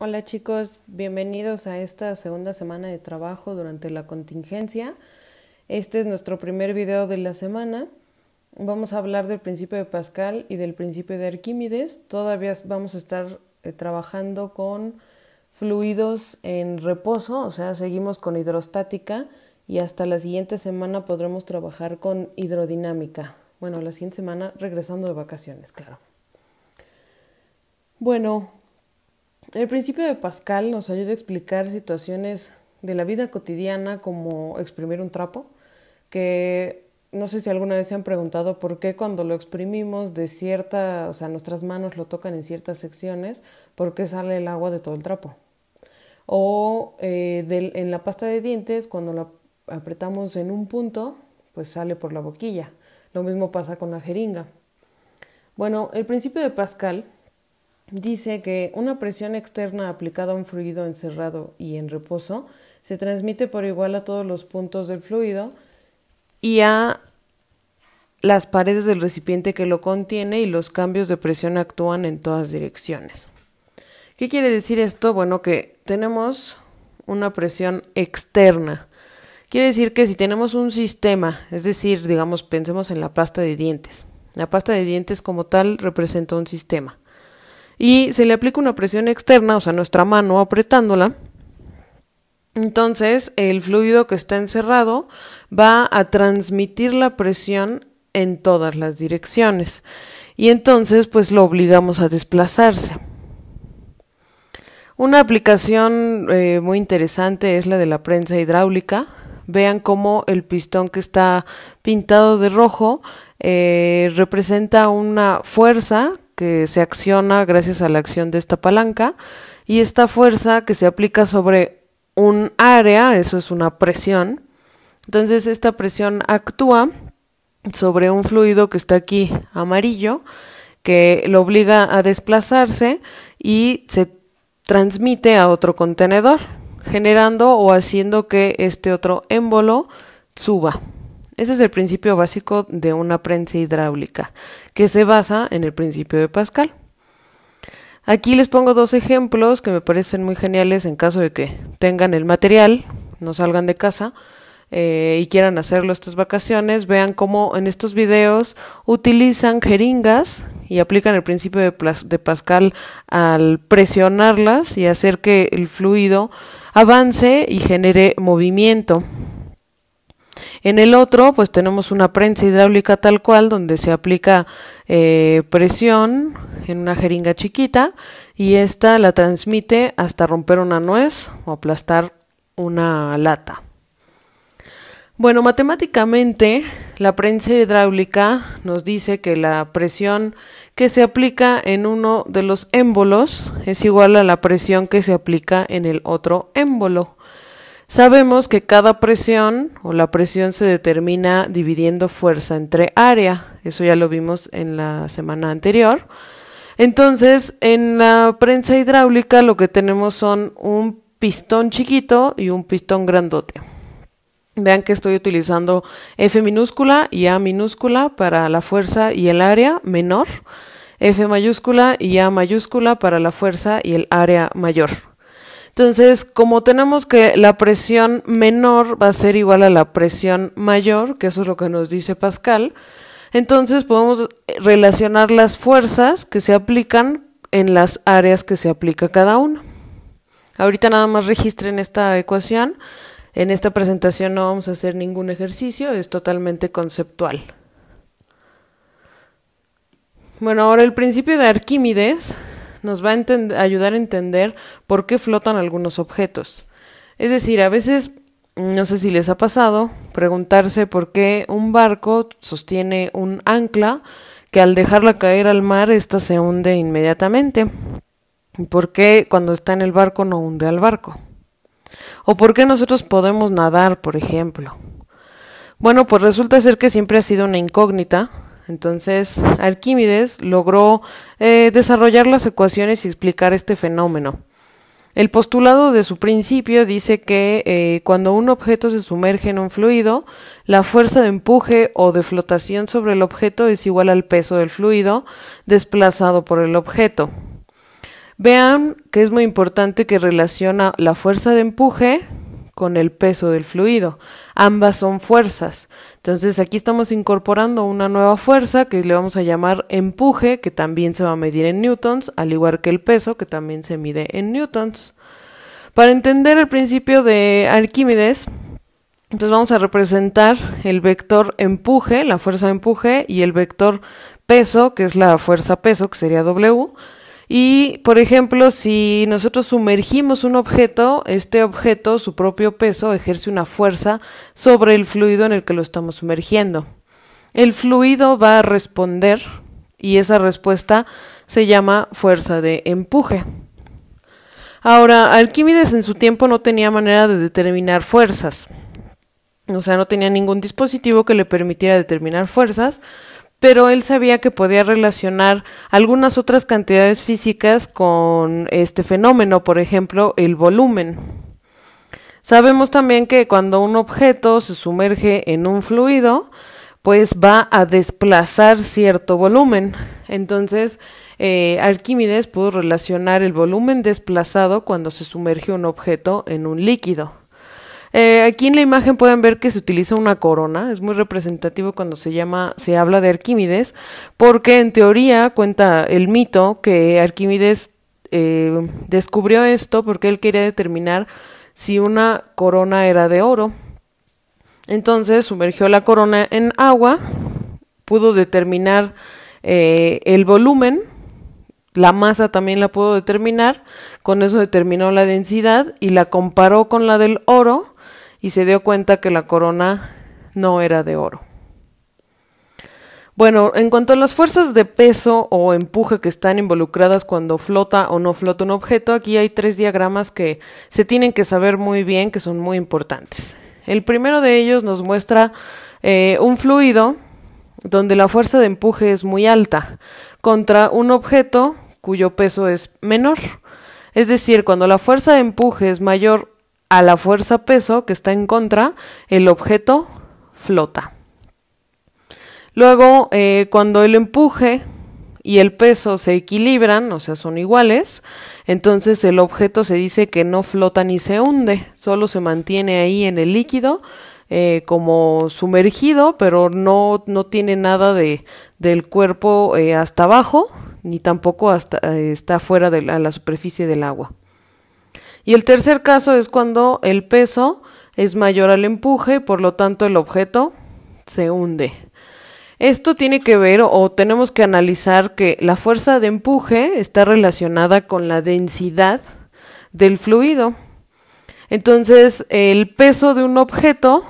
Hola chicos, bienvenidos a esta segunda semana de trabajo durante la contingencia. Este es nuestro primer video de la semana. Vamos a hablar del principio de Pascal y del principio de Arquímedes. Todavía vamos a estar trabajando con fluidos en reposo, o sea, seguimos con hidrostática y hasta la siguiente semana podremos trabajar con hidrodinámica. Bueno, la siguiente semana regresando de vacaciones, claro. Bueno, el principio de Pascal nos ayuda a explicar situaciones de la vida cotidiana como exprimir un trapo, que no sé si alguna vez se han preguntado por qué cuando lo exprimimos de cierta, o sea, nuestras manos lo tocan en ciertas secciones, por qué sale el agua de todo el trapo. O en la pasta de dientes, cuando la apretamos en un punto, pues sale por la boquilla. Lo mismo pasa con la jeringa. Bueno, el principio de Pascal dice que una presión externa aplicada a un fluido encerrado y en reposo se transmite por igual a todos los puntos del fluido y a las paredes del recipiente que lo contiene, y los cambios de presión actúan en todas direcciones. ¿Qué quiere decir esto? Bueno, que tenemos una presión externa. Quiere decir que si tenemos un sistema, es decir, digamos, pensemos en la pasta de dientes. La pasta de dientes como tal representa un sistema. Y se le aplica una presión externa, o sea, nuestra mano apretándola. Entonces, el fluido que está encerrado va a transmitir la presión en todas las direcciones. Y entonces, pues lo obligamos a desplazarse. Una aplicación muy interesante es la de la prensa hidráulica. Vean cómo el pistón que está pintado de rojo representa una fuerza que se acciona gracias a la acción de esta palanca, y esta fuerza que se aplica sobre un área, eso es una presión. Entonces esta presión actúa sobre un fluido que está aquí amarillo, que lo obliga a desplazarse y se transmite a otro contenedor, generando o haciendo que este otro émbolo suba. Ese es el principio básico de una prensa hidráulica, que se basa en el principio de Pascal. Aquí les pongo dos ejemplos que me parecen muy geniales en caso de que tengan el material, no salgan de casa y quieran hacerlo estas vacaciones. Vean cómo en estos videos utilizan jeringas y aplican el principio de Pascal al presionarlas y hacer que el fluido avance y genere movimiento. En el otro, pues tenemos una prensa hidráulica tal cual, donde se aplica presión en una jeringa chiquita y esta la transmite hasta romper una nuez o aplastar una lata. Bueno, matemáticamente, la prensa hidráulica nos dice que la presión que se aplica en uno de los émbolos es igual a la presión que se aplica en el otro émbolo. Sabemos que cada presión o la presión se determina dividiendo fuerza entre área. Eso ya lo vimos en la semana anterior. Entonces, en la prensa hidráulica lo que tenemos son un pistón chiquito y un pistón grandote. Vean que estoy utilizando F minúscula y A minúscula para la fuerza y el área menor, F mayúscula y A mayúscula para la fuerza y el área mayor. Entonces, como tenemos que la presión menor va a ser igual a la presión mayor, que eso es lo que nos dice Pascal, entonces podemos relacionar las fuerzas que se aplican en las áreas que se aplica cada uno. Ahorita nada más registren esta ecuación. En esta presentación no vamos a hacer ningún ejercicio, es totalmente conceptual. Bueno, ahora el principio de Arquímedes nos va a ayudar a entender por qué flotan algunos objetos. Es decir, a veces, no sé si les ha pasado, preguntarse por qué un barco sostiene un ancla que al dejarla caer al mar, ésta se hunde inmediatamente. ¿Por qué cuando está en el barco no hunde al barco? ¿O por qué nosotros podemos nadar, por ejemplo? Bueno, pues resulta ser que siempre ha sido una incógnita. Entonces, Arquímedes logró desarrollar las ecuaciones y explicar este fenómeno. El postulado de su principio dice que cuando un objeto se sumerge en un fluido, la fuerza de empuje o de flotación sobre el objeto es igual al peso del fluido desplazado por el objeto. Vean que es muy importante que relaciona la fuerza de empuje con el peso del fluido. Ambas son fuerzas. Entonces aquí estamos incorporando una nueva fuerza que le vamos a llamar empuje, que también se va a medir en newtons, al igual que el peso, que también se mide en newtons. Para entender el principio de Arquímedes, entonces vamos a representar el vector empuje, la fuerza de empuje, y el vector peso, que es la fuerza peso, que sería W. Y, por ejemplo, si nosotros sumergimos un objeto, este objeto, su propio peso, ejerce una fuerza sobre el fluido en el que lo estamos sumergiendo. El fluido va a responder y esa respuesta se llama fuerza de empuje. Ahora, Arquímedes en su tiempo no tenía manera de determinar fuerzas. O sea, no tenía ningún dispositivo que le permitiera determinar fuerzas, pero él sabía que podía relacionar algunas otras cantidades físicas con este fenómeno, por ejemplo, el volumen. Sabemos también que cuando un objeto se sumerge en un fluido, pues va a desplazar cierto volumen. Entonces, Arquímedes pudo relacionar el volumen desplazado cuando se sumerge un objeto en un líquido. Aquí en la imagen pueden ver que se utiliza una corona, es muy representativo cuando se habla de Arquímedes, porque en teoría cuenta el mito que Arquímedes descubrió esto porque él quería determinar si una corona era de oro. Entonces sumergió la corona en agua, pudo determinar el volumen, la masa también la pudo determinar, con eso determinó la densidad y la comparó con la del oro, y se dio cuenta que la corona no era de oro. Bueno, en cuanto a las fuerzas de peso o empuje que están involucradas cuando flota o no flota un objeto, aquí hay 3 diagramas que se tienen que saber muy bien, que son muy importantes. El primero de ellos nos muestra un fluido donde la fuerza de empuje es muy alta contra un objeto cuyo peso es menor. Es decir, cuando la fuerza de empuje es mayor a la fuerza peso que está en contra, el objeto flota. Luego, cuando el empuje y el peso se equilibran, o sea, son iguales, entonces el objeto se dice que no flota ni se hunde, solo se mantiene ahí en el líquido como sumergido, pero no tiene nada del cuerpo hasta abajo, ni tampoco está fuera de la superficie del agua. Y el tercer caso es cuando el peso es mayor al empuje, por lo tanto el objeto se hunde. Esto tiene que ver o tenemos que analizar que la fuerza de empuje está relacionada con la densidad del fluido. Entonces el peso de un objeto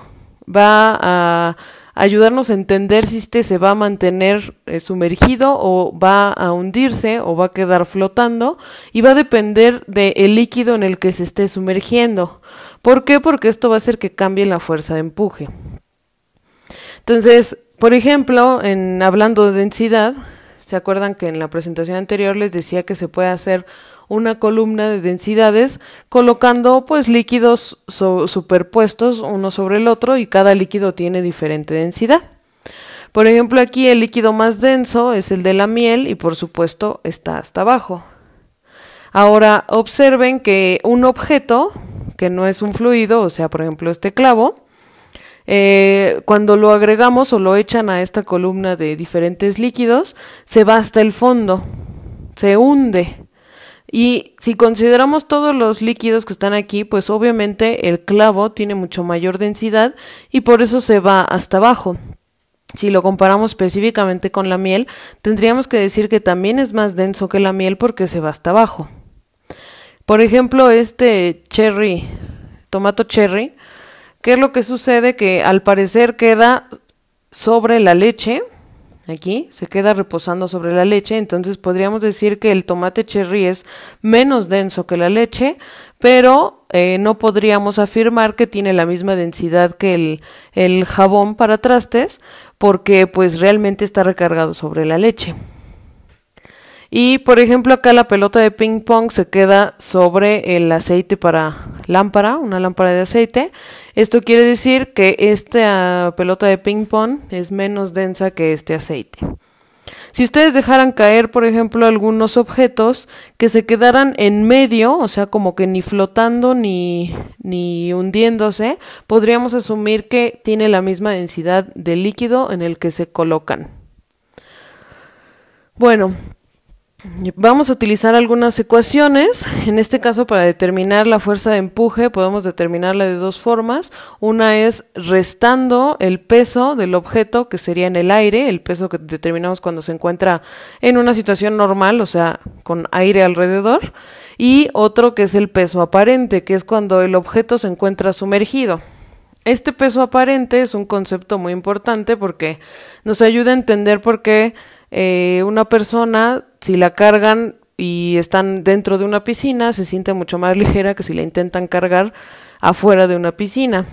va a ayudarnos a entender si este se va a mantener sumergido o va a hundirse o va a quedar flotando, y va a depender del líquido en el que se esté sumergiendo. ¿Por qué? Porque esto va a hacer que cambie la fuerza de empuje. Entonces, por ejemplo, hablando de densidad, ¿se acuerdan que en la presentación anterior les decía que se puede hacer una columna de densidades colocando pues líquidos superpuestos uno sobre el otro, y cada líquido tiene diferente densidad? Por ejemplo, aquí el líquido más denso es el de la miel y por supuesto está hasta abajo. Ahora observen que un objeto que no es un fluido, o sea, por ejemplo este clavo, cuando lo agregamos o lo echan a esta columna de diferentes líquidos, se va hasta el fondo, se hunde. Y si consideramos todos los líquidos que están aquí, pues obviamente el clavo tiene mucho mayor densidad y por eso se va hasta abajo. Si lo comparamos específicamente con la miel, tendríamos que decir que también es más denso que la miel porque se va hasta abajo. Por ejemplo, este tomato cherry, ¿qué es lo que sucede? Que al parecer queda sobre la leche. Aquí se queda reposando sobre la leche, entonces podríamos decir que el tomate cherry es menos denso que la leche, pero no podríamos afirmar que tiene la misma densidad que el jabón para trastes, porque pues realmente está recargado sobre la leche. Y por ejemplo acá la pelota de ping pong se queda sobre el aceite para lámpara, una lámpara de aceite. Esto quiere decir que esta pelota de ping pong es menos densa que este aceite. Si ustedes dejaran caer, por ejemplo, algunos objetos que se quedaran en medio, o sea, como que ni flotando ni hundiéndose, podríamos asumir que tiene la misma densidad de líquido en el que se colocan. Bueno, vamos a utilizar algunas ecuaciones. En este caso, para determinar la fuerza de empuje, podemos determinarla de dos formas. Una es restando el peso del objeto, que sería en el aire, el peso que determinamos cuando se encuentra en una situación normal, o sea, con aire alrededor. Y otro que es el peso aparente, que es cuando el objeto se encuentra sumergido. Este peso aparente es un concepto muy importante porque nos ayuda a entender por qué una persona, si la cargan y están dentro de una piscina, se siente mucho más ligera que si la intentan cargar afuera de una piscina.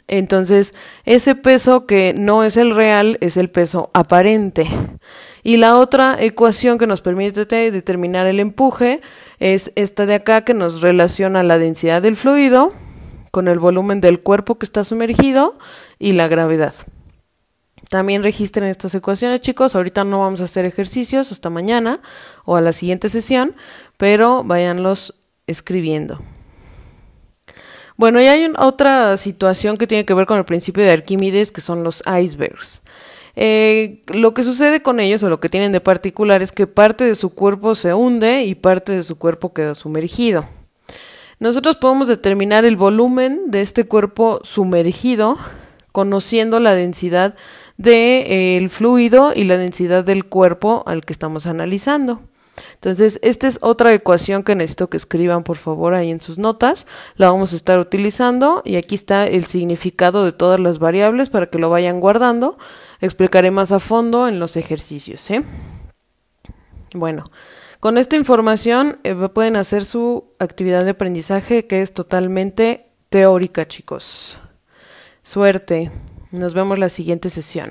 Entonces, ese peso que no es el real es el peso aparente. Y la otra ecuación que nos permite determinar el empuje es esta de acá, que nos relaciona la densidad del fluido con el volumen del cuerpo que está sumergido y la gravedad. También registren estas ecuaciones, chicos. Ahorita no vamos a hacer ejercicios hasta mañana o a la siguiente sesión, pero váyanlos escribiendo. Bueno, y hay otra situación que tiene que ver con el principio de Arquímedes, que son los icebergs. Lo que sucede con ellos, o lo que tienen de particular, es que parte de su cuerpo se hunde y parte de su cuerpo queda sumergido. Nosotros podemos determinar el volumen de este cuerpo sumergido conociendo la densidad del fluido y la densidad del cuerpo al que estamos analizando. Entonces, esta es otra ecuación que necesito que escriban, por favor, ahí en sus notas. La vamos a estar utilizando y aquí está el significado de todas las variables para que lo vayan guardando. Explicaré más a fondo en los ejercicios, ¿eh? Bueno, con esta información pueden hacer su actividad de aprendizaje, que es totalmente teórica, chicos. Suerte. Nos vemos la siguiente sesión.